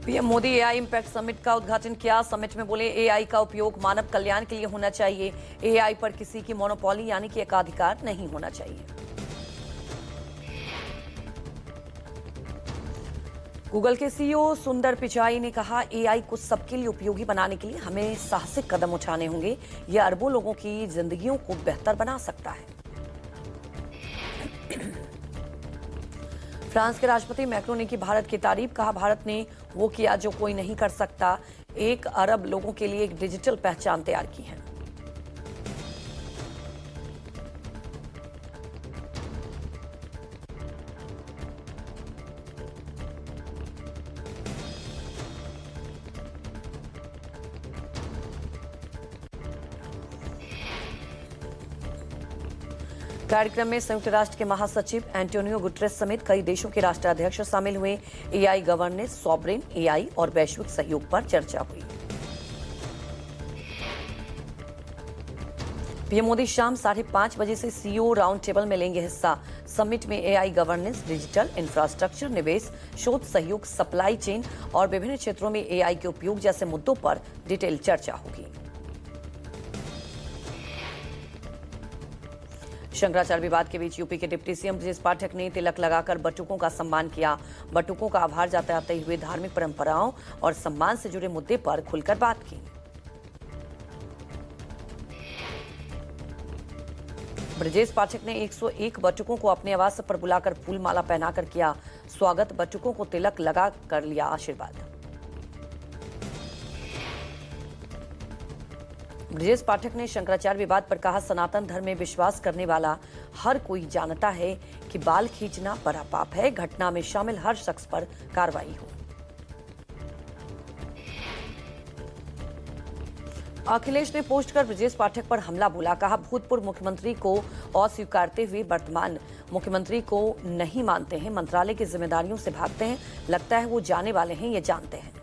PM Modi AI impact summit का उद्घाटन किया। समिट में बोले एआई का उपयोग मानव कल्याण के लिए होना चाहिए। एआई पर किसी की मोनोपोली यानी कि एकाधिकार नहीं होना चाहिए। गूगल के सीईओ सुंदर पिचाई ने कहा, एआई को सबके लिए उपयोगी बनाने के लिए हमें साहसिक कदम उठाने होंगे। यह अरबों लोगों की जिंदगियों को बेहतर बना सकता है। फ्रांस के राष्ट्रपति मैक्रों ने की भारत की तारीफ। कहा, भारत ने वो किया जो कोई नहीं कर सकता। 1 अरब लोगों के लिए एक डिजिटल पहचान तैयार की है। कार्यक्रम में संयुक्त राष्ट्र के महासचिव एंटोनियो गुटेरेस समेत कई देशों के राष्ट्राध्यक्ष शामिल हुए। एआई गवर्नेंस, सॉवरेन एआई और वैश्विक सहयोग पर चर्चा हुई। पीएम मोदी शाम 5:30 बजे से सीईओ राउंड टेबल में लेंगे हिस्सा। समिट में एआई गवर्नेंस, डिजिटल इंफ्रास्ट्रक्चर, निवेश, शोध सहयोग, सप्लाई चेन और विभिन्न क्षेत्रों में एआई के उपयोग जैसे मुद्दों पर डिटेल चर्चा होगी। शंकराचार्य विवाद के बीच यूपी के डिप्टी सीएम ब्रजेश पाठक ने तिलक लगाकर बटुकों का सम्मान किया। बटुकों का आभार जताते हुए धार्मिक परंपराओं और सम्मान से जुड़े मुद्दे पर खुलकर बात की। ब्रजेश पाठक ने 101 बटुकों को अपने आवास पर बुलाकर फूल माला पहनाकर किया स्वागत। बटुकों को तिलक लगा कर लिया आशीर्वाद। ब्रजेश पाठक ने शंकराचार्य विवाद पर कहा, सनातन धर्म में विश्वास करने वाला हर कोई जानता है कि बाल खींचना बड़ा पाप है। घटना में शामिल हर शख्स पर कार्रवाई हो। अखिलेश ने पोस्ट कर ब्रजेश पाठक पर हमला बोला। कहा, भूतपूर्व मुख्यमंत्री को अस्वीकारते हुए वर्तमान मुख्यमंत्री को नहीं मानते हैं। मंत्रालय की जिम्मेदारियों से भागते हैं। लगता है वो जाने वाले हैं, ये जानते हैं।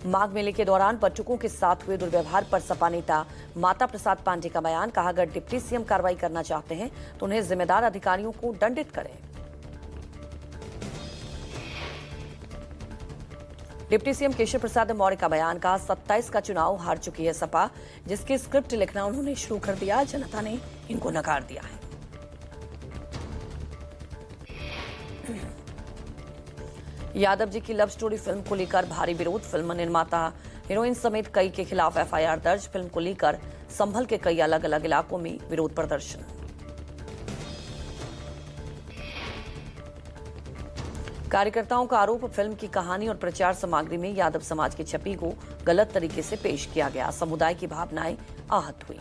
माघ मेले के दौरान बटुकों के साथ हुए दुर्व्यवहार पर सपा नेता माता प्रसाद पांडे का बयान। कहा, अगर डिप्टी सीएम कार्रवाई करना चाहते हैं तो उन्हें जिम्मेदार अधिकारियों को दंडित करें। डिप्टी सीएम केशव प्रसाद मौर्य का बयान। कहा, 27 का चुनाव हार चुकी है सपा, जिसकी स्क्रिप्ट लिखना उन्होंने शुरू कर दिया। जनता ने इनको नकार दिया है। यादव जी की लव स्टोरी फिल्म को लेकर भारी विरोध। फिल्म निर्माता, हीरोइन समेत कई के खिलाफ एफआईआर दर्ज। फिल्म को लेकर संभल के कई अलग अलग इलाकों में विरोध प्रदर्शन। कार्यकर्ताओं का आरोप, फिल्म की कहानी और प्रचार सामग्री में यादव समाज की छवि को गलत तरीके से पेश किया गया। समुदाय की भावनाएं आहत हुई।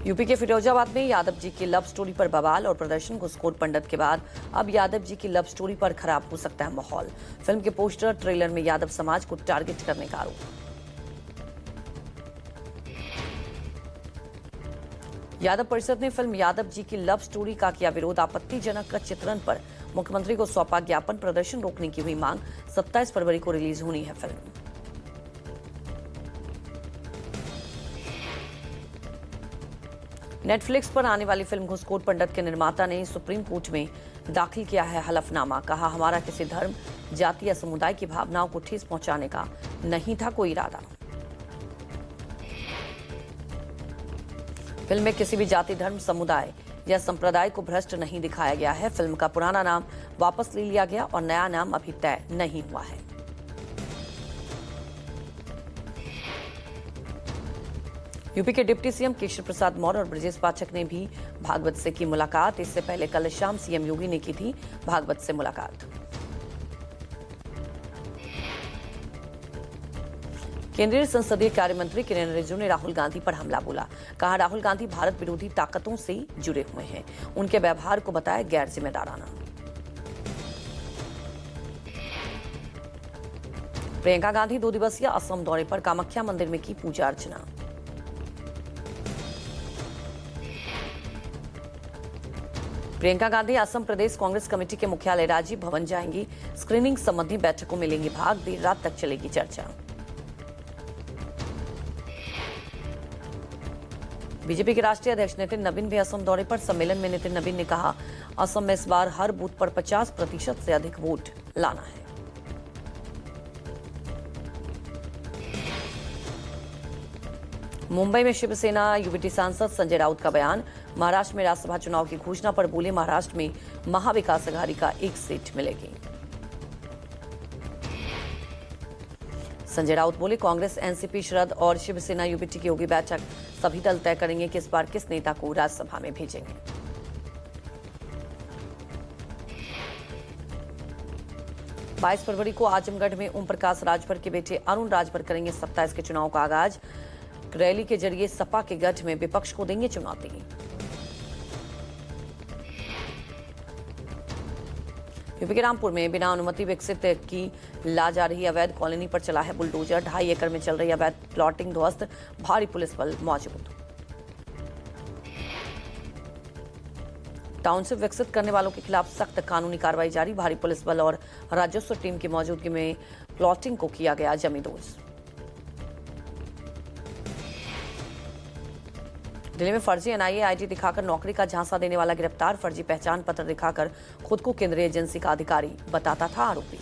यूपी के फिरोजाबाद में यादव जी की लव स्टोरी पर बवाल और प्रदर्शन। घुसखोर पंडित के बाद अब यादव जी की लव स्टोरी पर खराब हो सकता है माहौल। फिल्म के पोस्टर, ट्रेलर में यादव समाज को टारगेट करने का आरोप। यादव परिषद ने फिल्म यादव जी की लव स्टोरी का किया विरोध। आपत्तिजनक चित्रण पर मुख्यमंत्री को सौंपा ज्ञापन। प्रदर्शन रोकने की हुई मांग। 27 फरवरी को रिलीज होनी है फिल्म। नेटफ्लिक्स पर आने वाली फिल्म घुसखोर पंडित के निर्माता ने सुप्रीम कोर्ट में दाखिल किया है हलफनामा। कहा, हमारा किसी धर्म, जाति या समुदाय की भावनाओं को ठेस पहुंचाने का नहीं था कोई इरादा। फिल्म में किसी भी जाति, धर्म, समुदाय या संप्रदाय को भ्रष्ट नहीं दिखाया गया है। फिल्म का पुराना नाम वापस ले लिया गया और नया नाम अभी तय नहीं हुआ है। यूपी के डिप्टी सीएम केशव प्रसाद मौर्य और ब्रजेश पाठक ने भी भागवत से की मुलाकात। इससे पहले कल शाम सीएम योगी ने की थी भागवत से मुलाकात। केंद्रीय संसदीय कार्य मंत्री किरेन रिजिजू ने राहुल गांधी पर हमला बोला। कहा, राहुल गांधी भारत विरोधी ताकतों से जुड़े हुए हैं। उनके व्यवहार को बताया गैर जिम्मेदाराना। प्रियंका गांधी 2 दिवसीय असम दौरे पर। कामाख्या मंदिर में की पूजा अर्चना। प्रियंका गांधी असम प्रदेश कांग्रेस कमेटी के मुख्यालय राजीव भवन जाएंगी। स्क्रीनिंग संबंधी बैठकों में लेंगी भाग। देर रात तक चलेगी चर्चा। बीजेपी के राष्ट्रीय अध्यक्ष नितिन नवीन भी असम दौरे पर। सम्मेलन में नितिन नवीन ने कहा, असम में इस बार हर बूथ पर 50% से अधिक वोट लाना है। मुंबई में शिवसेना यूबीटी सांसद संजय राउत का बयान। महाराष्ट्र में राज्यसभा चुनाव की घोषणा पर बोले, महाराष्ट्र में महाविकास अघाड़ी का 1 सीट मिलेगी। संजय राउत बोले, कांग्रेस, एनसीपी, शरद और शिवसेना यूबीटी की होगी बैठक। सभी दल तय करेंगे कि इस बार किस नेता को राज्यसभा में भेजेंगे। बाईस फरवरी को आजमगढ़ में ओम प्रकाश राजभर के बेटे अरुण राजभर करेंगे 27 के चुनाव का आगाज। रैली के जरिए सपा के गठ में विपक्ष को देंगे चुनौती। यूपी के रामपुर में बिना अनुमति विकसित की ला जा रही अवैध कॉलोनी पर चला है बुलडोजर। 2.5 एकड़ में चल रही अवैध प्लॉटिंग ध्वस्त, भारी पुलिस बल मौजूद। टाउनशिप विकसित करने वालों के खिलाफ सख्त कानूनी कार्रवाई जारी। भारी पुलिस बल और राजस्व टीम की मौजूदगी में प्लॉटिंग को किया गया जमींदोज। दिल्ली में फर्जी एनआईए आईडी दिखाकर नौकरी का झांसा देने वाला गिरफ्तार। फर्जी पहचान पत्र दिखाकर खुद को केंद्रीय एजेंसी का अधिकारी बताता था आरोपी।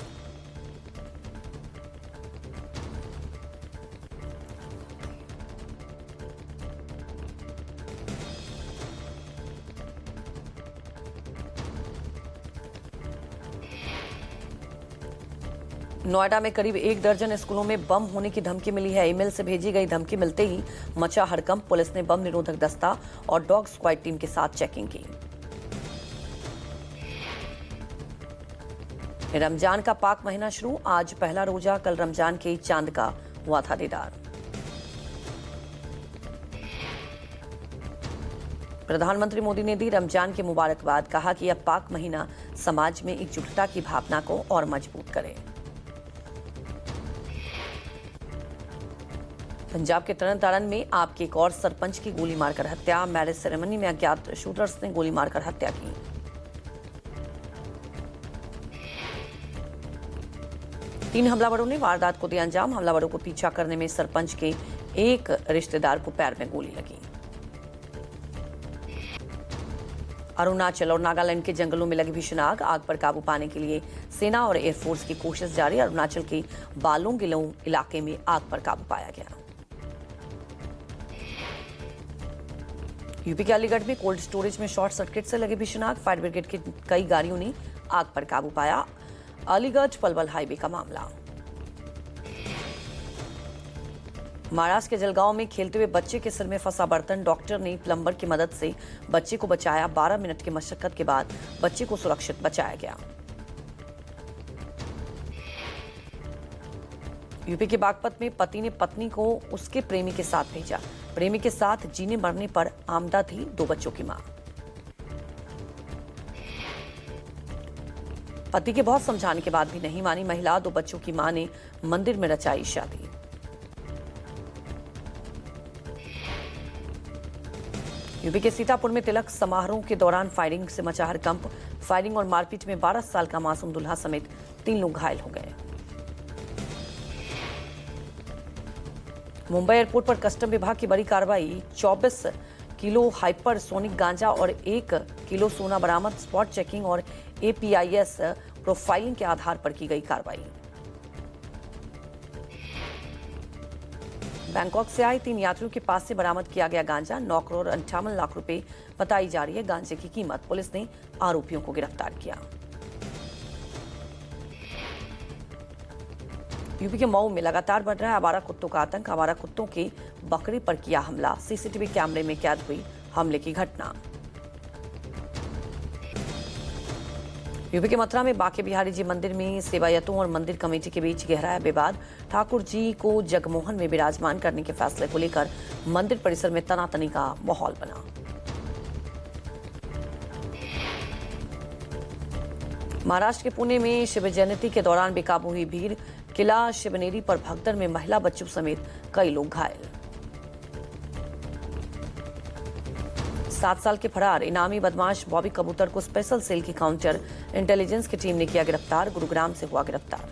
नोएडा में करीब 1 दर्जन स्कूलों में बम होने की धमकी मिली है। ईमेल से भेजी गई धमकी मिलते ही मचा हड़कंप। पुलिस ने बम निरोधक दस्ता और डॉग स्क्वाड टीम के साथ चेकिंग की। रमजान का पाक महीना शुरू। आज पहला रोजा, कल रमजान के चांद का हुआ था दीदार। प्रधानमंत्री मोदी ने दी रमजान की मुबारकबाद। कहा कि यह पाक महीना समाज में एकजुटता की भावना को और मजबूत करे। पंजाब के तरन तारण में आपके एक और सरपंच की गोली मारकर हत्या। मैरिज सेरेमनी में अज्ञात शूटर्स ने गोली मारकर हत्या की। तीन हमलावरों ने वारदात को दिया अंजाम। हमलावरों को पीछा करने में सरपंच के एक रिश्तेदार को पैर में गोली लगी। अरुणाचल और नागालैंड के जंगलों में लगी भीषण आग। आग पर काबू पाने के लिए सेना और एयरफोर्स की कोशिश जारी। अरुणाचल के बालोंगिलों इलाके में आग पर काबू पाया गया। यूपी के अलीगढ़ में कोल्ड स्टोरेज में शॉर्ट सर्किट से लगी भीषण आग। फायर ब्रिगेड की कई गाड़ियों ने आग पर काबू पाया। अलीगढ़ पलवल हाईवे का मामला। महाराष्ट्र के जलगांव में खेलते हुए बच्चे के सिर में फंसा बर्तन। डॉक्टर ने प्लम्बर की मदद से बच्चे को बचाया। 12 मिनट की मशक्कत के बाद बच्चे को सुरक्षित बचाया गया। यूपी के बागपत में पति ने पत्नी को उसके प्रेमी के साथ भेजा। प्रेमी के साथ जीने मरने पर आमदा थी 2 बच्चों की मां। पति के बहुत समझाने के बाद भी नहीं मानी महिला। 2 बच्चों की मां ने मंदिर में रचाई शादी। यूपी के सीतापुर में तिलक समारोह के दौरान फायरिंग से मचा हड़कंप। फायरिंग और मारपीट में 12 साल का मासूम दुल्हा समेत 3 लोग घायल हो गए। मुंबई एयरपोर्ट पर कस्टम विभाग की बड़ी कार्रवाई। 24 किलो हाइपरसोनिक गांजा और 1 किलो सोना बरामद। स्पॉट चेकिंग और एपीआईएस प्रोफाइलिंग के आधार पर की गई कार्रवाई। बैंकॉक से आए 3 यात्रियों के पास से बरामद किया गया गांजा। 9 करोड़ 58 लाख रुपए बताई जा रही है गांजे की कीमत। पुलिस ने आरोपियों को गिरफ्तार किया। यूपी के मऊ में लगातार बढ़ रहा है आवारा कुत्तों का आतंक। आवारा कुत्तों के बकरी पर किया हमला। सीसीटीवी कैमरे में कैद हुई हमले की घटना। यूपी के मथुरा में बांके बिहारी जी मंदिर में सेवायतों और मंदिर कमेटी के बीच गहराया विवाद। ठाकुर जी को जगमोहन में विराजमान करने के फैसले को लेकर मंदिर परिसर में तनातनी का माहौल बना। महाराष्ट्र के पुणे में शिव जयंती के दौरान बेकाबू हुई भीड़। किला शिवनेरी पर भगदड़ में महिला बच्चों समेत कई लोग घायल। 7 साल के फरार इनामी बदमाश बॉबी कबूतर को स्पेशल सेल की काउंटर इंटेलिजेंस की टीम ने किया गिरफ्तार। गुरुग्राम से हुआ गिरफ्तार।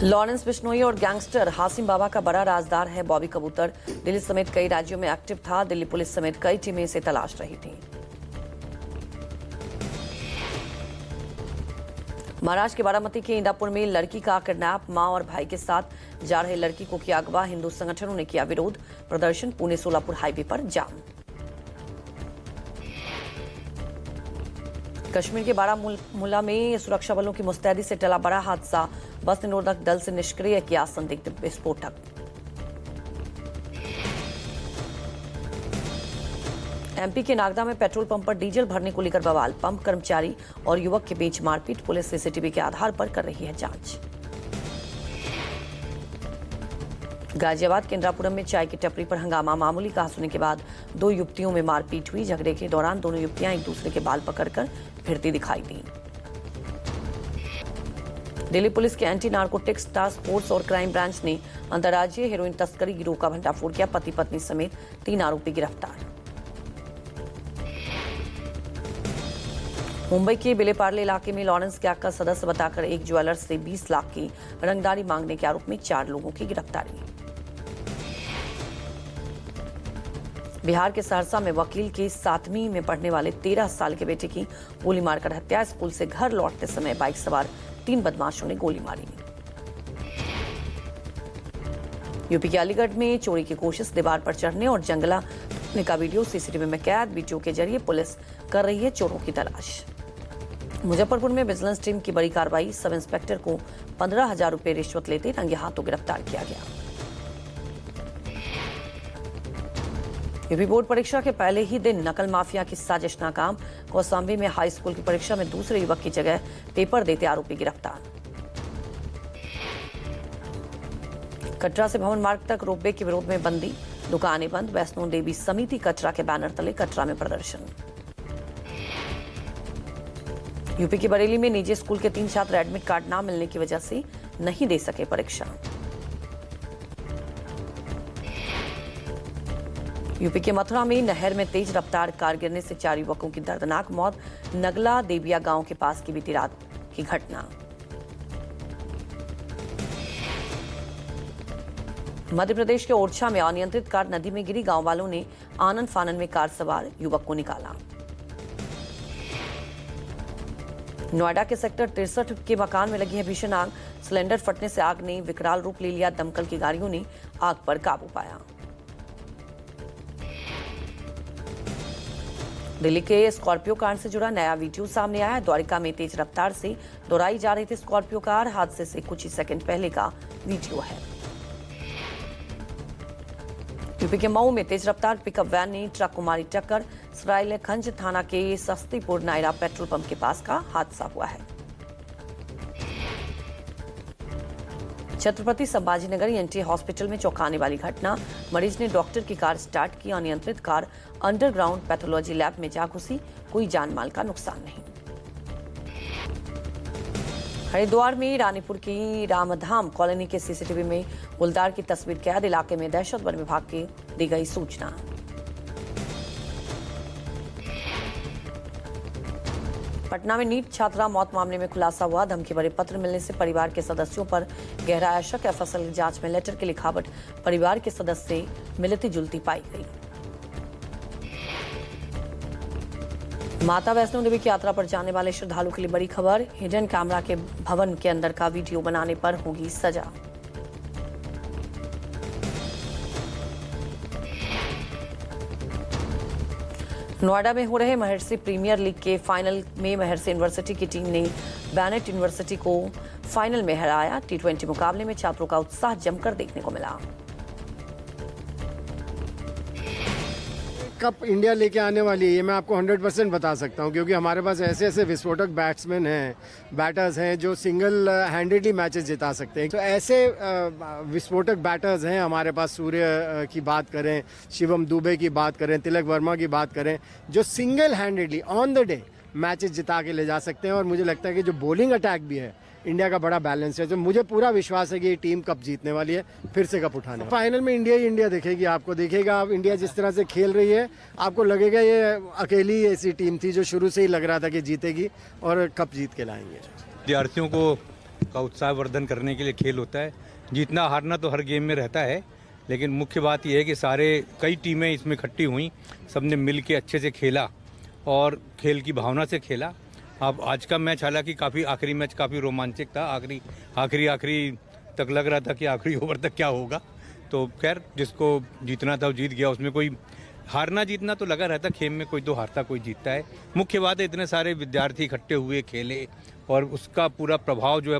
लॉरेंस बिश्नोई और गैंगस्टर हासिम बाबा का बड़ा राजदार है बॉबी कबूतर। दिल्ली समेत कई राज्यों में एक्टिव था। दिल्ली पुलिस समेत कई टीमें इसे तलाश रही थी। महाराष्ट्र के बारामती के इंदापुर में लड़की का किडनैप, मां और भाई के साथ जा रहे लड़की को किया अगवा। हिंदू संगठनों ने किया विरोध प्रदर्शन। पुणे सोलापुर हाईवे पर जाम। कश्मीर के बारामूला में सुरक्षा बलों की मुस्तैदी से टला बड़ा हादसा। बस निरोधक दल से निष्क्रिय किया संदिग्ध विस्फोटक। एमपी के नागदा में पेट्रोल पंप पर डीजल भरने को लेकर बवाल। पंप कर्मचारी और युवक के बीच मारपीट। पुलिस सीसीटीवी के आधार पर कर रही है जांच। गाजियाबाद के इंद्रापुरम में चाय की टपरी पर हंगामा। मामूली कहा सुनने के बाद दो युवतियों में मारपीट हुई। झगड़े के दौरान दोनों युवतियां एक दूसरे के बाल पकड़कर फिरती दिखाई दी। दिल्ली पुलिस के एंटी नार्कोटिक्स टास्क फोर्स और क्राइम ब्रांच ने अंतर्राज्यीय हेरोइन तस्करी गिरोह का भंडाफोड़ किया। पति पत्नी समेत 3 आरोपी गिरफ्तार। मुंबई के बिलेपार्ले इलाके में लॉरेंस गैंग का सदस्य बताकर एक ज्वेलर्स से 20 लाख की रंगदारी मांगने के आरोप में 4 लोगों की गिरफ्तारी। बिहार के सहरसा में वकील के 7वीं में पढ़ने वाले 13 साल के बेटे की गोली मारकर हत्या। स्कूल से घर लौटते समय बाइक सवार 3 बदमाशों ने गोली मारी। यूपी के अलीगढ़ में चोरी की कोशिश, दीवार पर चढ़ने और जंगला तोड़ने का वीडियो सीसीटीवी में कैद। वीडियो के जरिए पुलिस कर रही है चोरों की तलाश। मुजफ्फरपुर में विजिलेंस टीम की बड़ी कार्रवाई। सब इंस्पेक्टर को 15,000 रुपए रिश्वत लेते रंगे हाथों गिरफ्तार किया गया। यूपी बोर्ड परीक्षा के पहले ही दिन नकल माफिया की साजिश नाकाम। कौशाम्बी में हाई स्कूल की परीक्षा में दूसरे युवक की जगह पेपर देते आरोपी गिरफ्तार। कटरा से भवन मार्ग तक रोपवे के विरोध में बंदी, दुकानें बंद। वैष्णो देवी समिति कटरा के बैनर तले कटरा में प्रदर्शन। यूपी के बरेली में निजी स्कूल के 3 छात्र एडमिट कार्ड न मिलने की वजह से नहीं दे सके परीक्षा। यूपी के मथुरा में नहर में तेज रफ्तार कार गिरने से 4 युवकों की दर्दनाक मौत। नगला देविया गांव के पास की बीती रात की घटना। मध्य प्रदेश के ओरछा में अनियंत्रित कार नदी में गिरी। गांव वालों ने आनन फानन में कार सवार युवक को निकाला। नोएडा के सेक्टर 63 के मकान में लगी है भीषण आग। सिलेंडर फटने से आग ने विकराल रूप ले लिया। दमकल की गाड़ियों ने आग पर काबू पाया। दिल्ली के स्कॉर्पियो कार से जुड़ा नया वीडियो सामने आया। द्वारिका में तेज रफ्तार से दौड़ाई जा रही थी स्कॉर्पियो कार। हादसे से कुछ ही सेकंड पहले का वीडियो है। यूपी के मऊ में तेज रफ्तार पिकअप वैन ने ट्रक को मारी टक्कर। सरायखंज थाना के सस्तीपुर नायरा पेट्रोल पंप के पास का हादसा हुआ है। छत्रपति संभाजीनगर एनटी हॉस्पिटल में चौंकाने वाली घटना। मरीज ने डॉक्टर की कार स्टार्ट की। अनियंत्रित कार अंडरग्राउंड पैथोलॉजी लैब में जा घुसी। कोई जान माल का नुकसान नहीं। हरिद्वार में रानीपुर की रामधाम कॉलोनी के सीसीटीवी में गुलदार की तस्वीर कैद। इलाके में दहशत वन विभाग की दी गई सूचना। पटना में नीट छात्रा मौत मामले में खुलासा हुआ। धमकी भरे पत्र मिलने से परिवार के सदस्यों पर गहरा आया शक। एफएसएल जांच में लेटर की लिखावट परिवार के सदस्य से मिलती जुलती पाई गई। माता वैष्णो देवी की यात्रा पर जाने वाले श्रद्धालुओं के लिए बड़ी खबर। हिडन कैमरा के भवन के अंदर का वीडियो बनाने पर होगी सजा। नोएडा में हो रहे महर्षि प्रीमियर लीग के फाइनल में महर्षि यूनिवर्सिटी की टीम ने बैनेट यूनिवर्सिटी को फाइनल में हराया। T20 मुकाबले में छात्रों का उत्साह जमकर देखने को मिला। कप इंडिया लेके आने वाली है ये मैं आपको 100% बता सकता हूँ, क्योंकि हमारे पास ऐसे ऐसे विस्फोटक बैट्समैन हैं, बैटर्स हैं जो सिंगल हैंडेडली मैचेस जिता सकते हैं। तो ऐसे विस्फोटक बैटर्स हैं हमारे पास। सूर्य की बात करें, शिवम दुबे की बात करें, तिलक वर्मा की बात करें, जो single handedly on the day matches जिता के ले जा सकते हैं। और मुझे लगता है कि जो बॉलिंग अटैक भी है इंडिया का बड़ा बैलेंस है। तो मुझे पूरा विश्वास है कि ये टीम कप जीतने वाली है, फिर से कप उठाने। फाइनल में इंडिया ही इंडिया दिखेगी आपको। देखिएगा आप इंडिया जिस तरह से खेल रही है, आपको लगेगा ये अकेली ऐसी टीम थी जो शुरू से ही लग रहा था कि जीतेगी और कप जीत के लाएंगे। विद्यार्थियों को का उत्साहवर्धन करने के लिए खेल होता है। जीतना हारना तो हर गेम में रहता है, लेकिन मुख्य बात यह है कि कई टीमें इसमें इकट्ठी हुई, सबने मिल के अच्छे से खेला और खेल की भावना से खेला। अब आज का मैच हालांकि काफ़ी आखिरी मैच काफ़ी रोमांचक था, आखिरी तक लग रहा था कि आखिरी ओवर तक क्या होगा। तो खैर जिसको जीतना था वो जीत गया, उसमें कोई हारना जीतना तो लगा रहता, खेल में कोई तो हारता कोई जीतता है। मुख्य बात है इतने सारे विद्यार्थी इकट्ठे हुए खेले और उसका पूरा प्रभाव जो है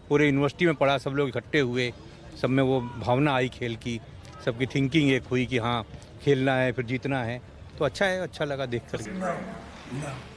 पूरे यूनिवर्सिटी में पड़ा, सब लोग इकट्ठे हुए, सब में वो भावना आई खेल की, सबकी थिंकिंग एक हुई कि हाँ खेलना है फिर जीतना है, तो अच्छा है, अच्छा लगा देख कर।